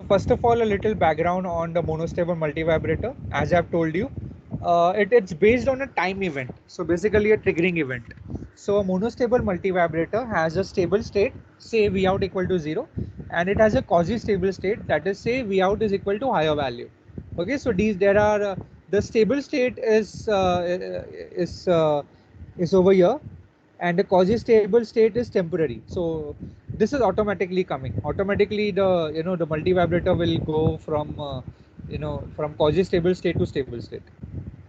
first of all, a little background on the monostable multivibrator. As I've told you, it's based on a time event. So basically a triggering event. So a monostable multivibrator has a stable state, say V out equal to 0, and it has a quasi-stable state, that is say V out is equal to higher value. Okay, so there are the stable state is uh, is over here, and the quasi-stable state is temporary. So this is automatically coming. Automatically, the multivibrator will go from from quasi-stable state to stable state.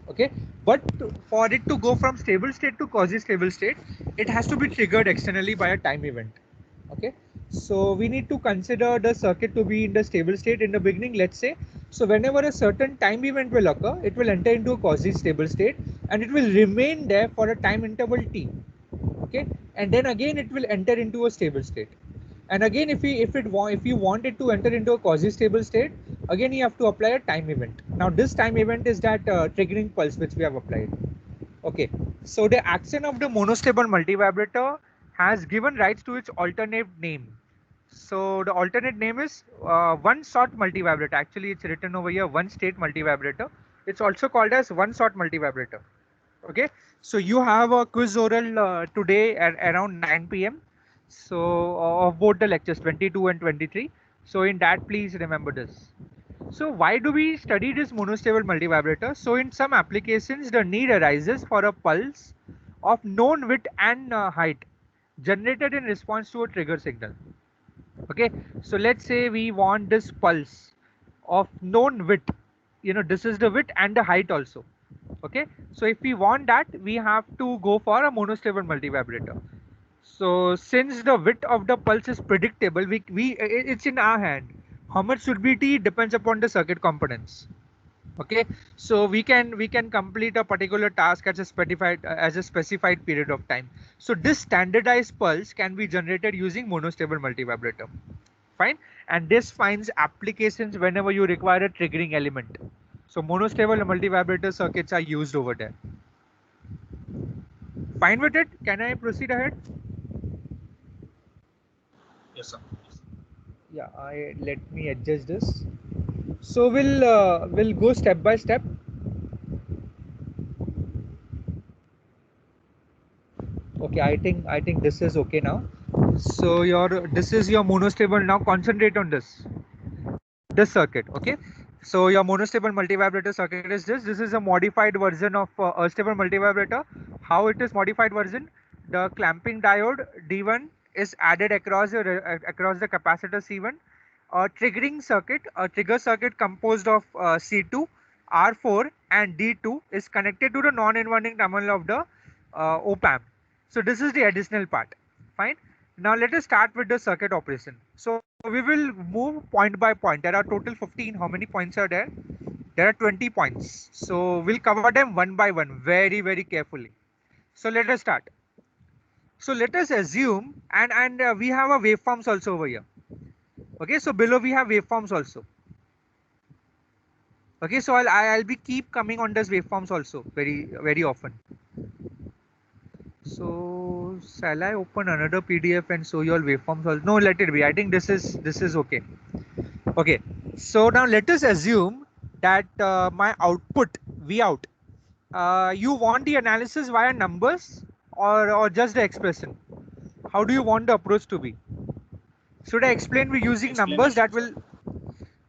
Okay, but for it to go from stable state to quasi-stable state, it has to be triggered externally by a time event. Okay, so we need to consider the circuit to be in the stable state in the beginning, let's say. So whenever a certain time event will occur, it will enter into a quasi-stable state and it will remain there for a time interval t. Okay, and then again it will enter into a stable state, and again if you want it to enter into a quasi stable state, again you have to apply a time event. Now this time event is that triggering pulse which we have applied. Okay, so the action of the monostable multivibrator has given rise to its alternate name. So the alternate name is one shot multivibrator. Actually it's written over here, one state multivibrator. It's also called as one shot multivibrator. Okay, so you have a quiz oral today at around 9 p.m. So of both the lectures 22 and 23. So in that, please remember this. So why do we study this monostable multivibrator? So in some applications, the need arises for a pulse of known width and height generated in response to a trigger signal. Okay, so let's say we want this pulse of known width. This is the width and the height also. Okay, so if we want that, we have to go for a monostable multivibrator. So since the width of the pulse is predictable, it's in our hand. How much should be t depends upon the circuit components. Okay, so we can complete a particular task as a specified period of time. So this standardized pulse can be generated using monostable multivibrator. Fine, and this finds applications whenever you require a triggering element. So monostable multivibrator circuits are used over there. Fine with it? Can I proceed ahead? Yes, sir. Yeah, I let me adjust this. So we'll go step by step. Okay, I think this is okay now. So this is your monostable. Now concentrate on this circuit. Okay, so your monostable multivibrator circuit is this. This is a modified version of a stable multivibrator. How it is modified version? The clamping diode D1 is added across the capacitor C1. A triggering circuit, a trigger circuit composed of C2, R4, and D2 is connected to the non-inverting terminal of the op-amp. So this is the additional part. Fine. Now let us start with the circuit operation. So we will move point by point. There are total 15. How many points are there? There are 20 points. So we'll cover them one by one very carefully. So let us start. So let us assume, and we have a waveforms also over here. Okay, so below we have waveforms also. Okay, so I'll be keep coming on this waveforms also very often. So shall I open another PDF and show you all waveforms also? No, let it be. I think this is okay. Okay, so now let us assume that my output V out. You want the analysis via numbers or just the expression? How do you want the approach to be? Should I explain we using Explain the numbers? That structure.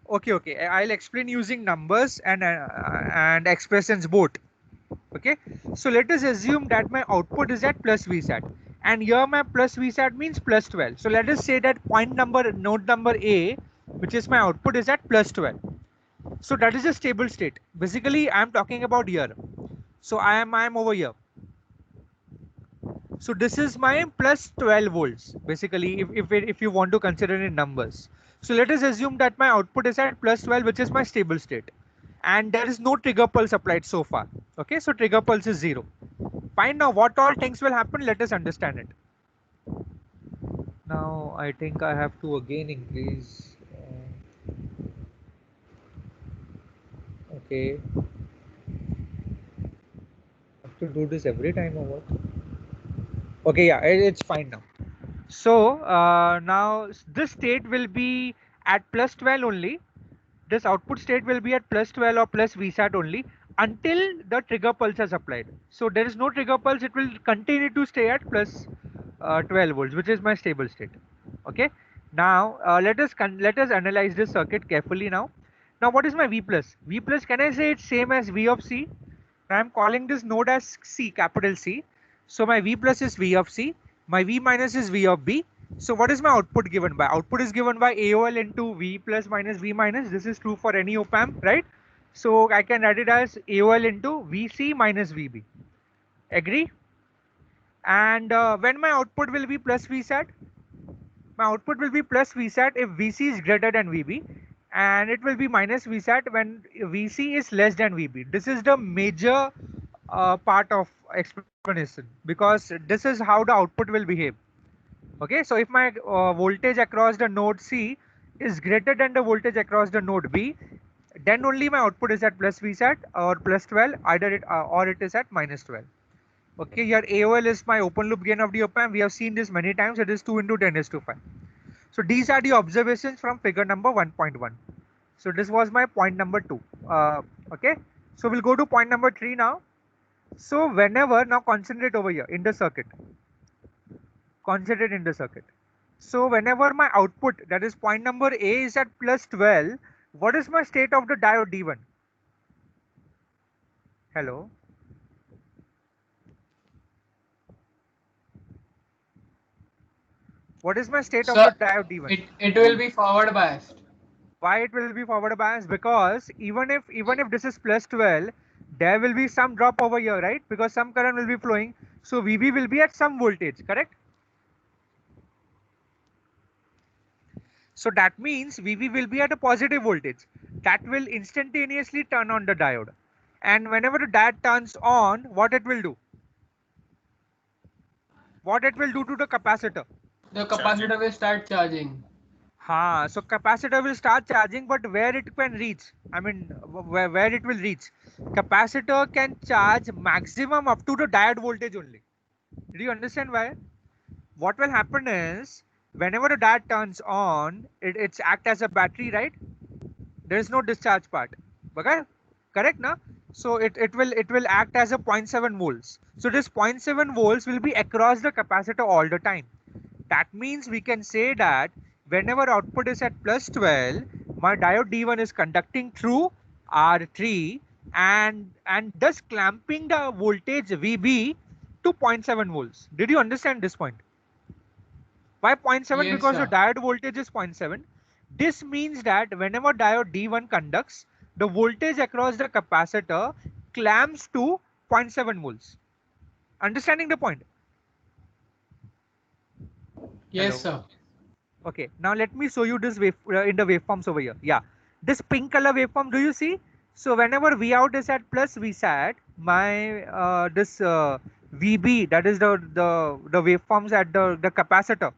will okay. I'll explain using numbers and expressions both. Okay, so let us assume that my output is at plus VSAT, and here my plus VSAT means plus 12. So let us say that node number A, which is my output, is at plus 12. So that is a stable state. Basically, I am talking about here. So I am over here. So this is my plus 12 volts. Basically, if you want to consider in numbers. So let us assume that my output is at plus 12, which is my stable state, and there is no trigger pulse applied so far. Okay, so trigger pulse is 0. Fine. Now what all things will happen? Let us understand it. Now I think I have to again increase. Okay, I have to do this every time or what? Okay, yeah, it's fine now. So now this state will be at plus 12 only. This output state will be at plus 12 or plus VSAT only until the trigger pulse is applied. So there is no trigger pulse, it will continue to stay at plus 12 volts, which is my stable state. Okay. Now let us analyze this circuit carefully now. Now what is my V plus? V plus, can I say it's same as V of C? I am calling this node as C, capital C. So my V plus is V of C, my V minus is V of B. So what is my output given by? Output is given by AOL into V plus minus V minus. This is true for any op amp, right? So I can write it as AOL into VC minus VB. Agree? And when my output will be plus VSAT? My output will be plus VSAT if VC is greater than VB, and it will be minus VSAT when VC is less than VB. This is the major part of explanation, because this is how the output will behave. Okay, so if my voltage across the node C is greater than the voltage across the node B, then only my output is at plus VSAT or plus 12, either it or it is at minus 12. Okay, here AOL is my open loop gain of the op amp. We have seen this many times. It is 2 into 10⁵. So these are the observations from figure number 1.1. So this was my point number 2. Okay, so we'll go to point number 3 now. So whenever, now concentrate over here in the circuit. Concentrate in the circuit. So whenever my output, that is point number A, is at plus 12, what is my state of the diode D1? Hello? What is my state of the diode D1? It will be forward biased. Why it will be forward biased? Because even if this is plus 12, there will be some drop over here, right? Because some current will be flowing. So VB will be at some voltage, correct? So that means VB will be at a positive voltage. That will instantaneously turn on the diode. And whenever the diode turns on, what it will do? What it will do to the capacitor? The capacitor will start charging. So capacitor will start charging, but where it can reach? I mean, where it will reach? Capacitor can charge maximum up to the diode voltage only. Do you understand why? What will happen is, whenever the diode turns on, it's act as a battery, right? There is no discharge part. Okay? Correct, na? So it will act as a 0.7 volts. So this 0.7 volts will be across the capacitor all the time. That means we can say that whenever output is at plus 12, my diode D1 is conducting through R3 and thus clamping the voltage VB to 0.7 volts. Did you understand this point? Why 0.7? Yes, because sir. the diode voltage is 0.7. This means that whenever diode D1 conducts, the voltage across the capacitor clamps to 0.7 volts. Understanding the point? Yes, Hello? sir. Okay, now let me show you this wave in the waveforms over here. Yeah, this pink color waveform, do you see? So whenever V out is at plus VSAT, my this VB, that is the waveforms at the capacitor,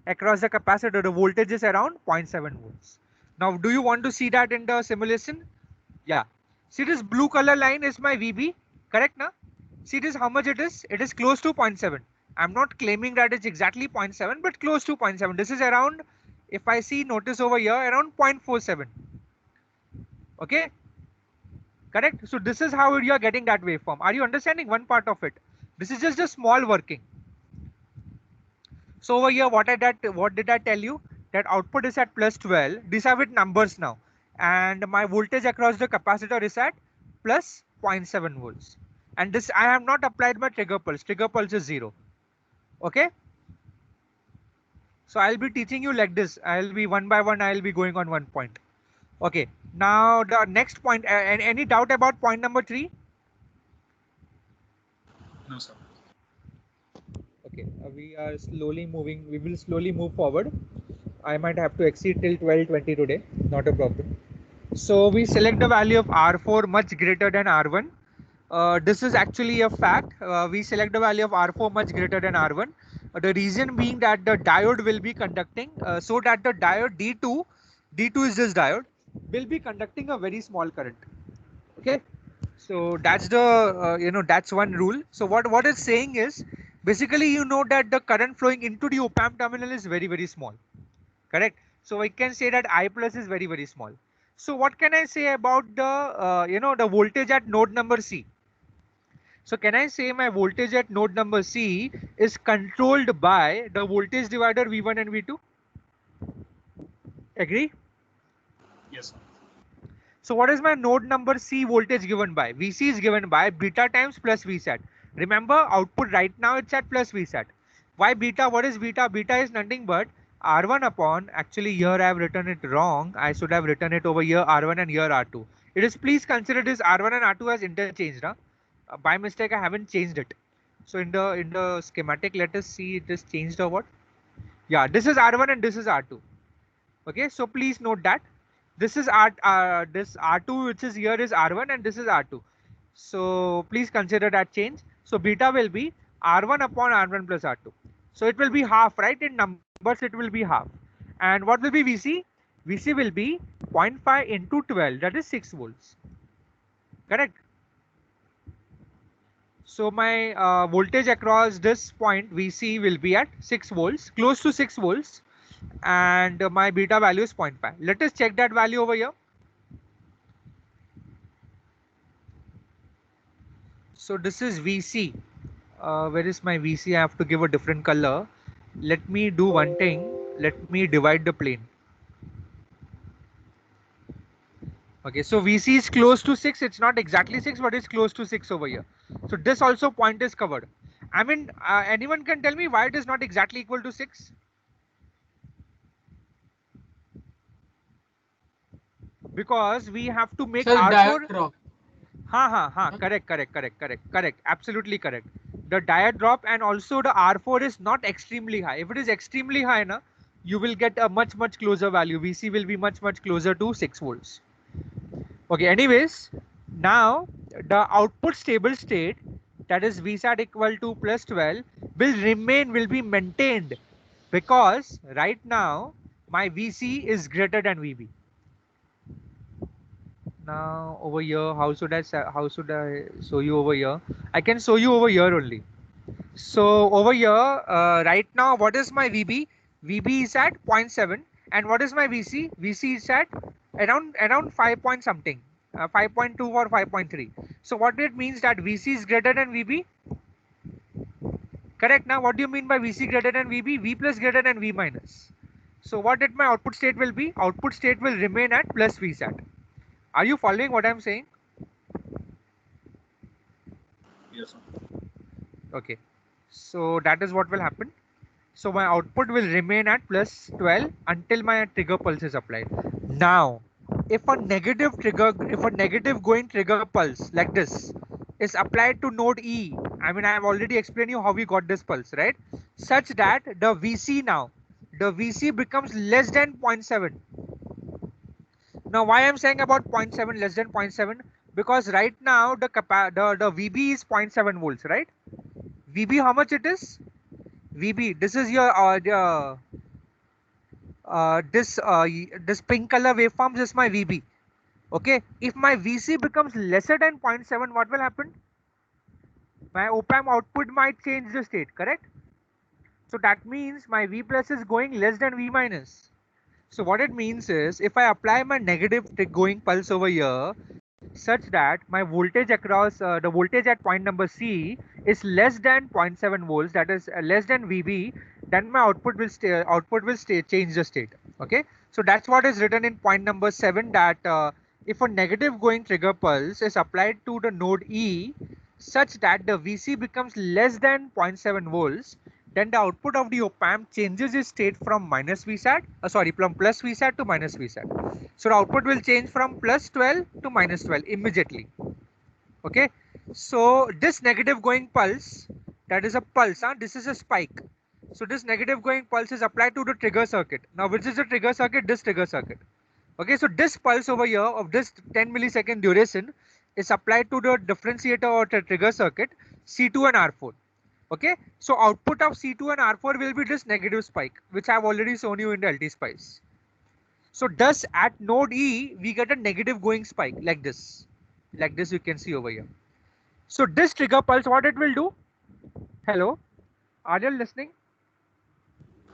across the capacitor, the voltage is around 0.7 volts. Now, do you want to see that in the simulation? Yeah. See, this blue color line is my VB, correct now? See this, how much it is? It is close to 0.7. I'm not claiming that it's exactly 0.7, but close to 0.7. This is around, if I see, notice over here, around 0.47. Okay, correct? So this is how you are getting that waveform. Are you understanding one part of it? This is just a small working. So over here, what did I tell you? That output is at plus 12. These are with numbers now. And my voltage across the capacitor is at plus 0.7 volts. And this, I have not applied my trigger pulse. Trigger pulse is 0. Okay. So I'll be teaching you like this. I'll be one by one. I'll be going on one point. Okay. Now the next point. Any doubt about point number 3? No, sir. Okay. We are slowly moving. We will slowly move forward. I might have to exceed till 12:20 today. Not a problem. So we select the value of R4 much greater than R1. This is actually a fact. We select the value of R4 much greater than R1. The reason being that the diode will be conducting, so that the diode D2 is this diode, will be conducting a very small current. Okay. So that's the, that's one rule. So what it's saying is, basically, you know that the current flowing into the op amp terminal is very, very small. Correct. So I can say that I plus is very, very small. So what can I say about the, the voltage at node number C? So can I say my voltage at node number C is controlled by the voltage divider V1 and V2? Agree? Yes, sir. So what is my node number C voltage given by? Vc is given by beta times plus Vsat. Remember, output right now it's at plus Vsat. Why beta? What is beta? Beta is nothing but R1 upon, actually here I have written it wrong. I should have written it over here R1 and here R2. It is, please consider this R1 and R2 as interchanged. Huh? By mistake I haven't changed it. So in the schematic, let us see it is changed or what? Yeah, this is R1 and this is R2. Okay, so please note that this is this R2 which is here is R1 and this is R2. So please consider that change. So beta will be R1 upon R1 plus R2. So it will be half, right? In numbers it will be half. And what will be Vc? Vc will be 0.5 into 12, that is 6 volts. Correct? So my voltage across this point Vc will be at 6 volts, close to 6 volts. And my beta value is 0.5. Let us check that value over here. So this is Vc. Where is my Vc? I have to give a different color. Let me do one thing. Let me divide the plane. Okay, so Vc is close to 6. It's not exactly 6, but it's close to 6 over here. So this also point is covered. I mean, anyone can tell me why it is not exactly equal to 6? Because we have to make Sir, R4. diode drop. Correct. Absolutely correct. The diode drop and also the R4 is not extremely high. If it is extremely high, na, you will get a much closer value. Vc will be much closer to 6 volts. Okay, anyways, now the output stable state, that is Vsat equal to plus 12, will be maintained, because right now my Vc is greater than Vb. Now over here, how should I show you over here? I can show you over here only. So over here, right now, what is my Vb? Vb is at 0.7, and what is my Vc? Vc is at around 5 point something, 5.2 or 5.3. So what it means that Vc is greater than Vb? Correct. Now what do you mean by Vc greater than Vb? V plus greater than V minus. So what did my output state will be? Output state will remain at plus Vsat. Are you following what I'm saying? Yes, sir. Okay, so that is what will happen. So my output will remain at plus 12 until my trigger pulse is applied. Now, if a negative going trigger pulse like this is applied to node E, I mean, I have already explained you how we got this pulse, right? Such that the VC becomes less than 0.7. Now, why I'm saying about 0.7, less than 0.7? Because right now the VB is 0.7 volts, right? VB, how much it is? VB, this is your this pink color waveform is my VB. Okay, if my VC becomes lesser than 0.7, what will happen? My op-amp output might change the state, correct? So that means my V plus is going less than V minus. So what it means is, if I apply my negative going pulse over here, such that my voltage across the voltage at point number C is less than 0.7 volts, that is less than VB, then my output will change the state. Okay, so that's what is written in point number 7, that if a negative going trigger pulse is applied to the node E such that the VC becomes less than 0.7 volts, then the output of the op-amp changes its state from from plus Vsat to minus Vsat. So the output will change from plus 12 to minus 12 immediately. Okay, so this negative going pulse, that is a pulse, this is a spike. So this negative going pulse is applied to the trigger circuit. Now which is the trigger circuit? This trigger circuit. Okay, so this pulse over here of this 10 millisecond duration is applied to the differentiator or the trigger circuit C2 and R4. Okay, so output of C2 and R4 will be this negative spike, which I have already shown you in the LT spice. So thus at node E, we get a negative going spike like this. Like this you can see over here. So this trigger pulse, what it will do? Hello, are you listening?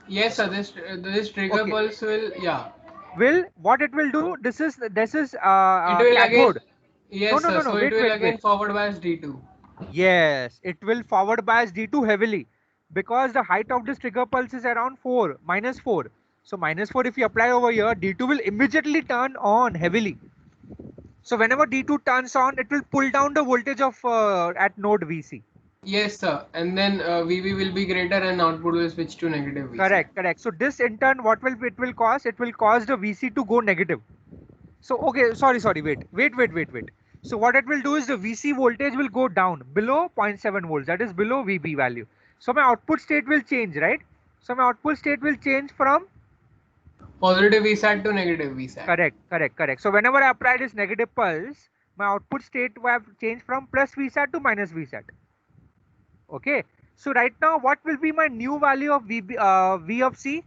Yes, sir. This trigger Okay. pulse will, yeah. Will what it will do? This is It will again, cathode. No, yes, no, sir. no, no. So it Wait, will wait, wait. again forward bias D2. Yes, it will forward bias D2 heavily because the height of this trigger pulse is around 4, minus 4. So minus 4 if you apply over here, D2 will immediately turn on heavily. So whenever D2 turns on, it will pull down the voltage of at node VC. Yes, sir. And then VB will be greater and output will switch to negative VC. Correct, correct. So this in turn, what will it will cause? It will cause the VC to go negative. So okay, sorry, wait. So what it will do is the VC voltage will go down below zero point 0.7 volts. That is below VB value. So my output state will change, right? So my output state will change from Positive VSAT to negative VSAT. correct. So whenever I apply this negative pulse, my output state will have changed from plus VSAT to minus VSAT. Okay. So right now, what will be my new value of V of C?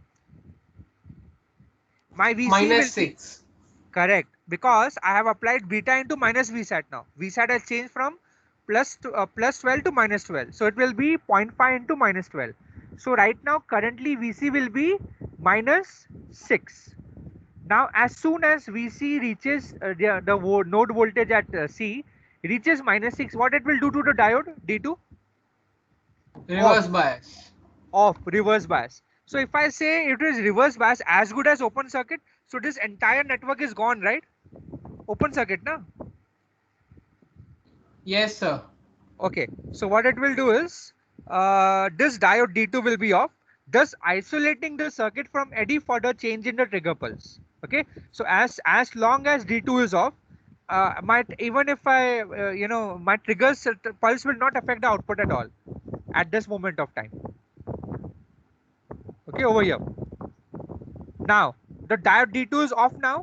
My VC will Minus be 6. correct because I have applied beta into minus VSAT now. VSAT has changed from plus 12 to minus 12. So it will be 0.5 into minus 12. So right now currently VC will be minus 6. Now as soon as VC reaches the node voltage at C reaches minus 6, what it will do to the diode D2? Reverse bias. Off, reverse bias. So if I say it is reverse bias as good as open circuit, so this entire network is gone, right? Open circuit, na? Yes, sir. Okay, so what it will do is this diode D2 will be off, thus isolating the circuit from any further change in the trigger pulse. Okay, so as long as D2 is off, even if I my triggers pulse will not affect the output at all at this moment of time. Okay, over here. Now the diode D2 is off now,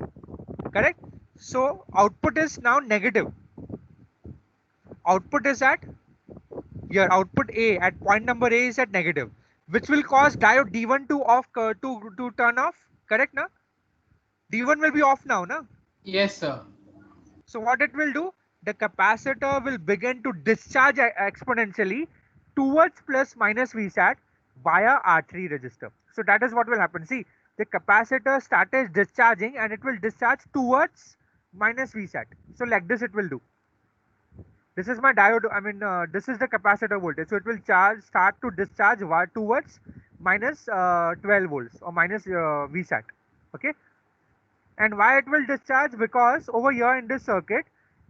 correct? So output is now negative. Output is at your output A at point number A is at negative, which will cause diode D1 to off to turn off. Correct, na? D1 will be off now, na? Yes, sir. So what it will do? The capacitor will begin to discharge exponentially towards plus minus VSAT via R3 resistor. So that is what will happen. See, the capacitor started discharging and it will discharge towards minus VSAT. So like this it will do. This is my diode, this is the capacitor voltage. So it will start to discharge towards minus 12 volts or minus VSAT. Okay. And why it will discharge? Because over here in this circuit,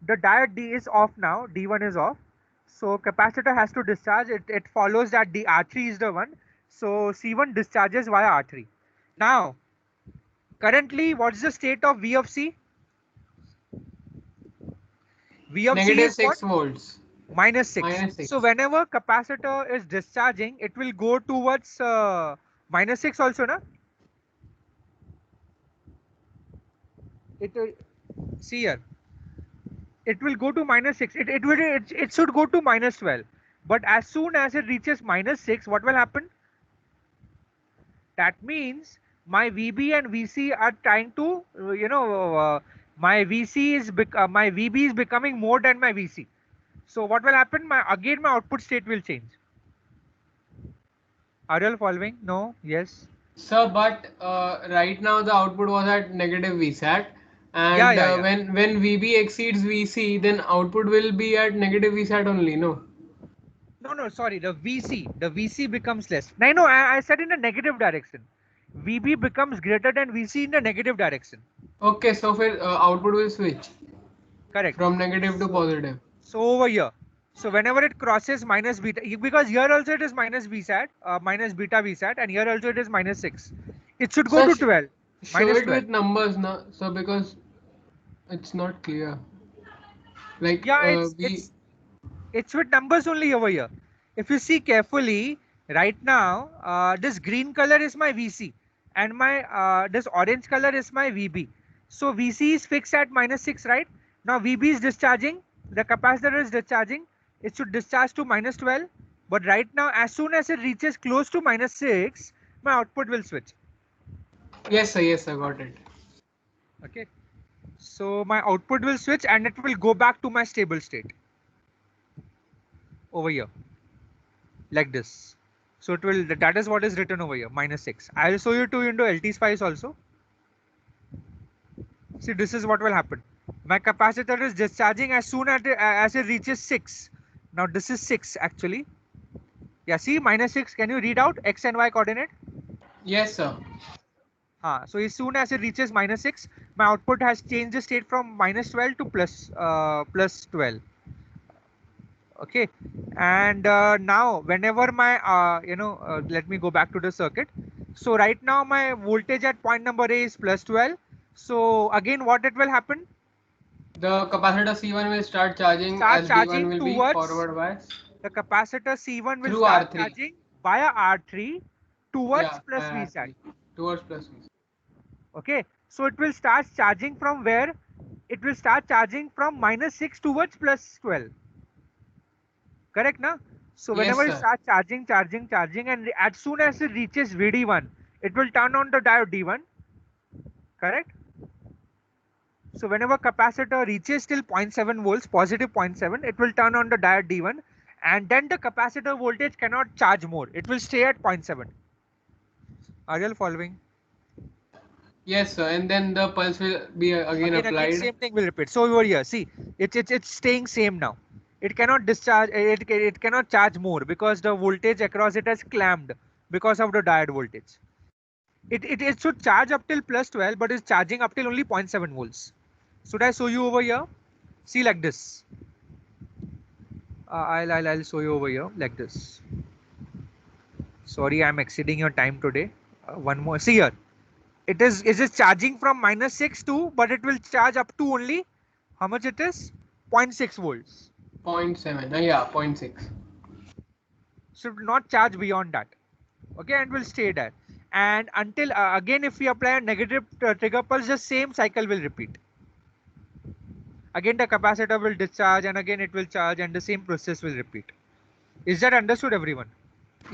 the diode D is off now, D1 is off. So capacitor has to discharge. It follows that the R3 is the one. So C1 discharges via R3. Now, currently, what's the state of V of C? V of C Negative is what? 6 volts. Minus 6. Minus 6. So whenever capacitor is discharging, it will go towards minus 6 also, na? It will see here. It will go to minus 6. It should go to minus 12. But as soon as it reaches minus 6, what will happen? That means my VB and VC are trying to, my my VB is becoming more than my VC. So what will happen? Again my output state will change. Are you all following? No? Yes? Sir, but right now the output was at negative VSAT, and Yeah. when VB exceeds VC, then output will be at negative VSAT only. No. No, sorry. The VC becomes less. No, I said in a negative direction. VB becomes greater than VC in the negative direction. Okay, so output will switch Correct. from negative to positive. So over here. So whenever it crosses minus beta, because here also it is minus VSAT, minus beta VSAT, and here also it is minus 6. It should go Sir, to 12. show Minus it 12. with numbers now, so because it's not clear. Like Yeah, it's with numbers only over here. If you see carefully, right now, this green color is my VC, and my this orange color is my VB. So VC is fixed at minus 6, right? Now VB is discharging. The capacitor is discharging. It should discharge to minus 12. But right now, as soon as it reaches close to minus 6, my output will switch. yes, sir, got it. Okay. So my output will switch and it will go back to my stable state over here like this. So it will, that is what is written over here, -6. I'll show you 2 into LT spice also. See, this is what will happen. My capacitor is discharging as soon as it reaches 6. Now this is 6 actually. Yeah, see, -6. Can you read out X and Y coordinate? Yes, sir. So as soon as it reaches -6, my output has changed the state from -12 to plus 12. Okay, and now whenever my let me go back to the circuit. So right now my voltage at point number A is plus 12. So again, what it will happen? The capacitor C1 will start charging Start as D1 charging will be towards forward bias the capacitor C1 will through start R3. charging via R3 towards Yeah, plus VSAT. R3 towards plus V. Okay, so it will start charging from where? It will start charging from -6 towards plus 12. Correct, na? So Yes, whenever it sir. starts charging, and as soon as it reaches VD1, it will turn on the diode D1. Correct? So whenever capacitor reaches till 0.7 volts, positive 0.7, it will turn on the diode D1, and then the capacitor voltage cannot charge more. It will stay at 0.7. Are you all following? Yes, sir. And then the pulse will be again Again, applied. same thing will repeat. So over here, see, it's staying same now. It cannot discharge. It cannot charge more because the voltage across it has clamped because of the diode voltage. It should charge up till plus 12, but it's charging up till only 0.7 volts. Should I show you over here? See, like this. I'll show you over here like this. Sorry, I'm exceeding your time today. One more. See here. It is charging from -6 to, but it will charge up to only how much it is? 0.6 volts. 0.7. Yeah, 0.6. Should not charge beyond that. Okay, and will stay there. And until again, if we apply a negative trigger pulse, the same cycle will repeat. Again, the capacitor will discharge, and again it will charge, and the same process will repeat. Is that understood, everyone?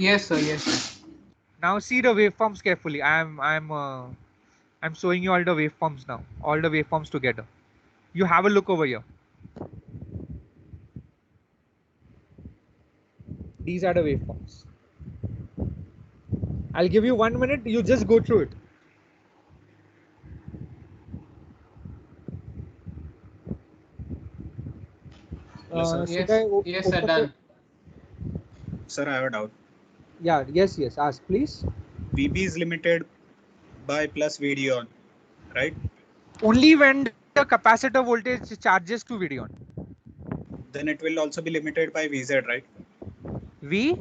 Yes, sir. Yes, sir. Now see the waveforms carefully. I'm showing you all the waveforms now, all the waveforms together. You have a look over here. These are the waveforms. I'll give you 1 minute. You just go through it. Yes, sir. Yes, yes, sir. Open Done. Sir, I have a doubt. Yeah, yes, ask please. VB is limited by plus VD on, right? Only when the capacitor voltage charges to VD on. Then it will also be limited by VZ, right? V?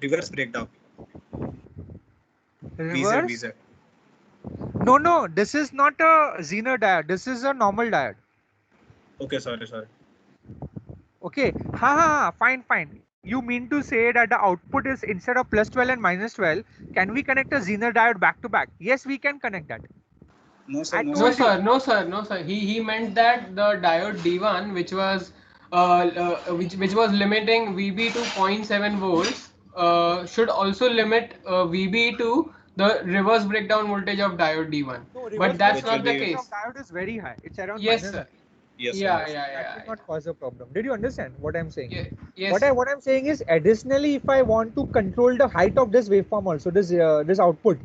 Reverse breakdown. Reverse? VZ. No, this is not a Zener diode. This is a normal diode. Okay, sorry. Okay, fine. You mean to say that the output is instead of plus 12 and minus 12, can we connect a Zener diode back to back? Yes, we can connect that. No, sir. No, sir. No, sir. He meant that the diode D1, which was which was limiting VB to 0.7 volts, should also limit VB to the reverse breakdown voltage of diode D1. No, But that's not the voltage case. Of diode is very high. It's around Yes, minus sir. Yes, Yeah, sir. That will not cause a problem. Did you understand what I'm saying? Yeah. Yes. What I'm saying is, additionally, if I want to control the height of this waveform also, this output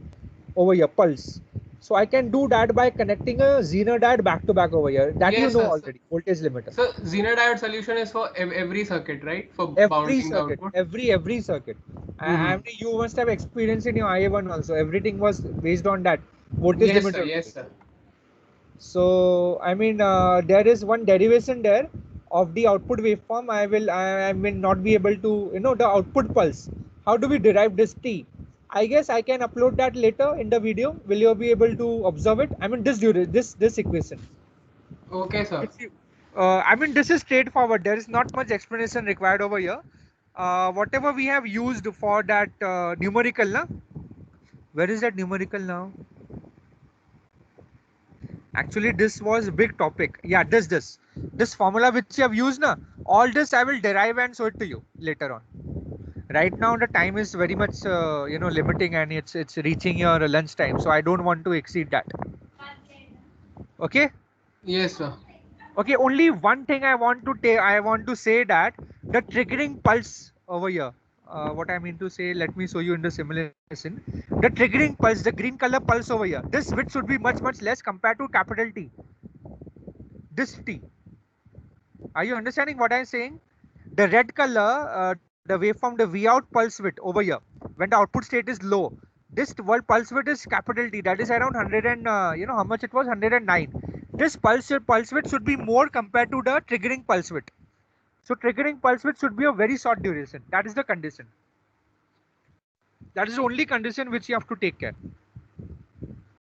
over here, pulse, so I can do that by connecting a Zener diode back to back over here. That Yes, you know sir. already, voltage limiter. So Zener diode solution is for every circuit, right? For Every bounding the circuit, output. every circuit. I mean, you must have experience in your IA1 also. Everything was based on that voltage Yes, limiter. sir. Yes, sir. So I mean, there is one derivation there of the output waveform. I will not be able to, the output pulse. How do we derive this T? I guess I can upload that later in the video. Will you be able to observe it? I mean, this equation. Okay, sir. I mean, this is straightforward. There is not much explanation required over here. Whatever we have used for that numerical, na? Where is that numerical now? Actually, this was a big topic. Yeah, this formula which you have used, na, all this I will derive and show it to you later on. Right now the time is very much limiting, and it's reaching your lunch time, so I don't want to exceed that. Okay. Yes, sir. Okay, only one thing I want to say, that the triggering pulse over here, what I mean to say, let me show you in the simulation. The triggering pulse, the green color pulse over here, this width should be much less compared to capital T. This T. Are you understanding what I'm saying? The red color, the waveform, the V out pulse width over here, when the output state is low, this pulse width is capital T, that is around 100 and how much it was, 109. This pulse width should be more compared to the triggering pulse width. So triggering pulse width should be a very short duration. That is the condition. That is the only condition which you have to take care.